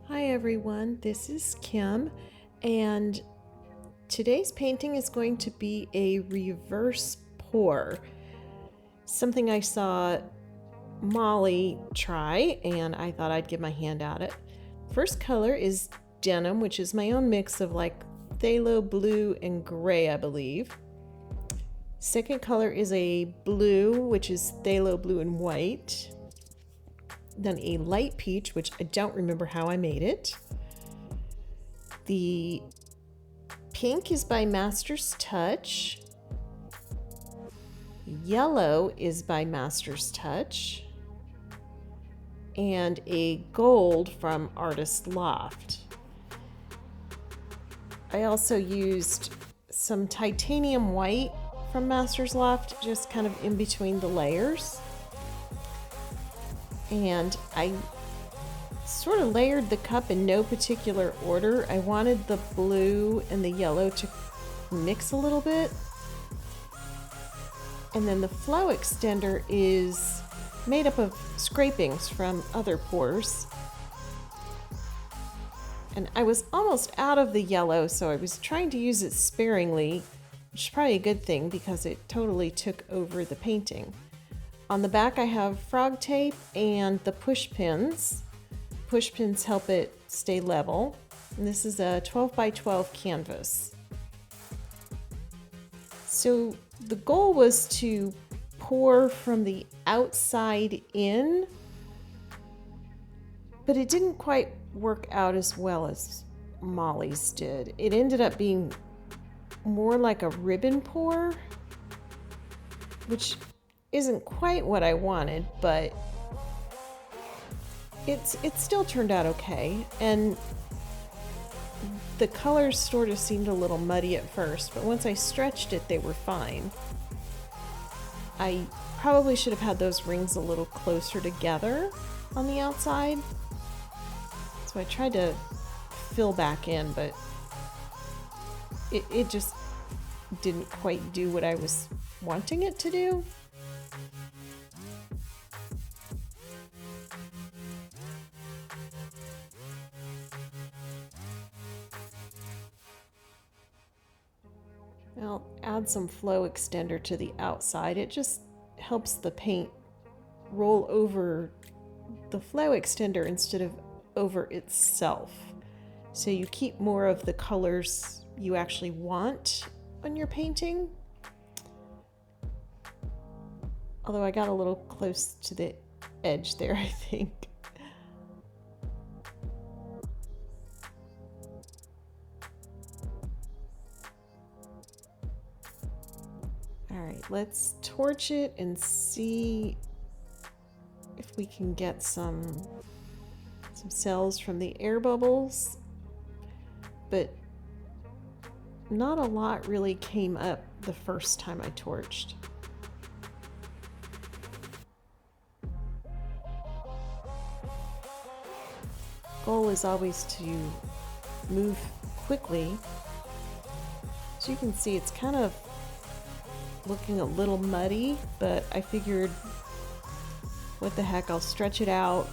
Hi everyone, this is Kim, and today's painting is going to be a reverse pour. Something I saw Molly try, and I thought I'd give my hand at it. First color is Denim, which is my own mix of like phthalo blue and gray, I believe. Second color is a blue, which is phthalo blue and white. Then a light peach, which I don't remember how I made it. The pink is by Master's Touch. Yellow is by Master's Touch. And a gold from Artist Loft. I also used some titanium white from Master's Loft, just kind of in between the layers. And I sort of layered the cup in no particular order. I wanted the blue and the yellow to mix a little bit. And then the flow extender is made up of scrapings from other pours. And I was almost out of the yellow, so I was trying to use it sparingly, which is probably a good thing because it totally took over the painting. On the back I have frog tape and the push pins. Push pins help it stay level. And this is a 12 by 12 canvas. So the goal was to pour from the outside in, but it didn't quite work out as well as Molly's did. It ended up being more like a ribbon pour, which isn't quite what I wanted, but it still turned out okay. And the colors sort of seemed a little muddy at first, but once I stretched it, they were fine. I probably should have had those rings a little closer together on the outside. So I tried to fill back in, but it just didn't quite do what I was wanting it to do. I'll add some flow extender to the outside. It just helps the paint roll over the flow extender instead of over itself. So you keep more of the colors you actually want on your painting. Although I got a little close to the edge there, I think. All right, let's torch it and see if we can get some cells from the air bubbles, but not a lot really came up the first time I torched. Goal is always to move quickly. So you can see it's kind of looking a little muddy, but I figured, what the heck, I'll stretch it out,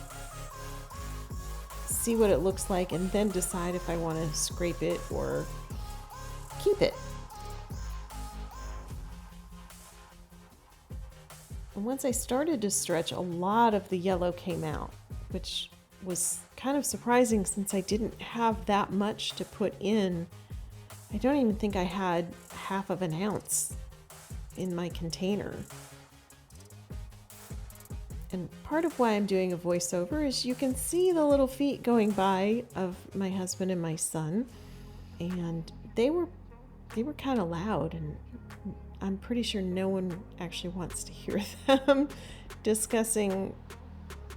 see what it looks like, and then decide if I want to scrape it or keep it. And once I started to stretch, a lot of the yellow came out, which was kind of surprising since I didn't have that much to put in. I don't even think I had half of an ounce in my container. And part of why I'm doing a voiceover is you can see the little feet going by of my husband and my son, and they were kind of loud, and I'm pretty sure no one actually wants to hear them discussing.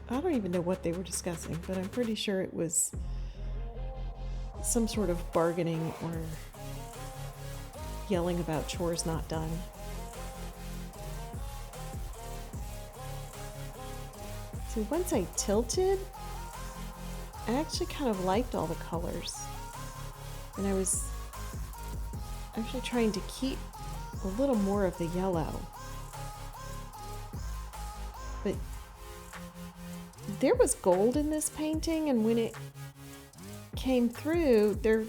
I don't even know what they were discussing, but I'm pretty sure it was some sort of bargaining or yelling about chores not done. So once I tilted, I actually kind of liked all the colors. And I was actually trying to keep a little more of the yellow. But there was gold in this painting, and when it came through, there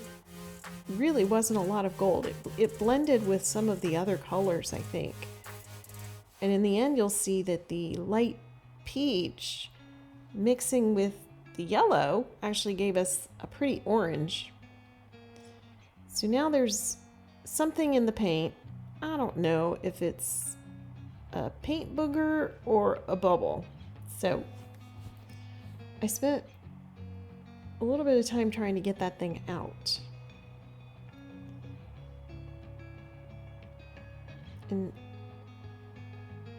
really wasn't a lot of gold. It blended with some of the other colors, I think. And in the end, you'll see that the light peach mixing with the yellow actually gave us a pretty orange. So now there's something in the paint. I don't know if it's a paint booger or a bubble. So I spent a little bit of time trying to get that thing out. And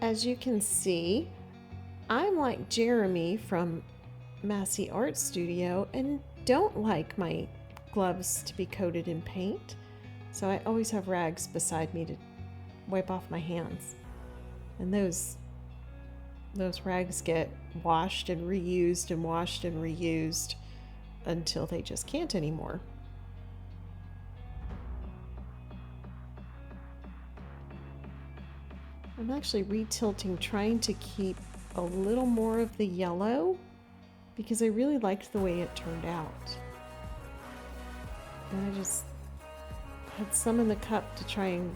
as you can see, I'm like Jeremy from Massey Art Studio and don't like my gloves to be coated in paint. So I always have rags beside me to wipe off my hands. And those rags get washed and reused and washed and reused until they just can't anymore. I'm actually retilting, trying to keep a little more of the yellow because I really liked the way it turned out. And I just had some in the cup to try and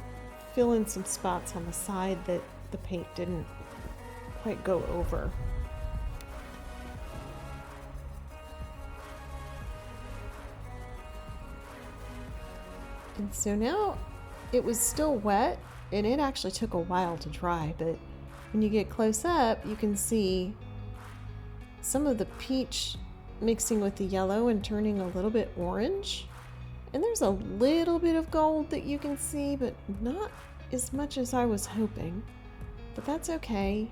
fill in some spots on the side that the paint didn't quite go over. And so now it was still wet, and it actually took a while to dry, but when you get close up, you can see some of the peach mixing with the yellow and turning a little bit orange. And there's a little bit of gold that you can see, but not as much as I was hoping. But that's okay.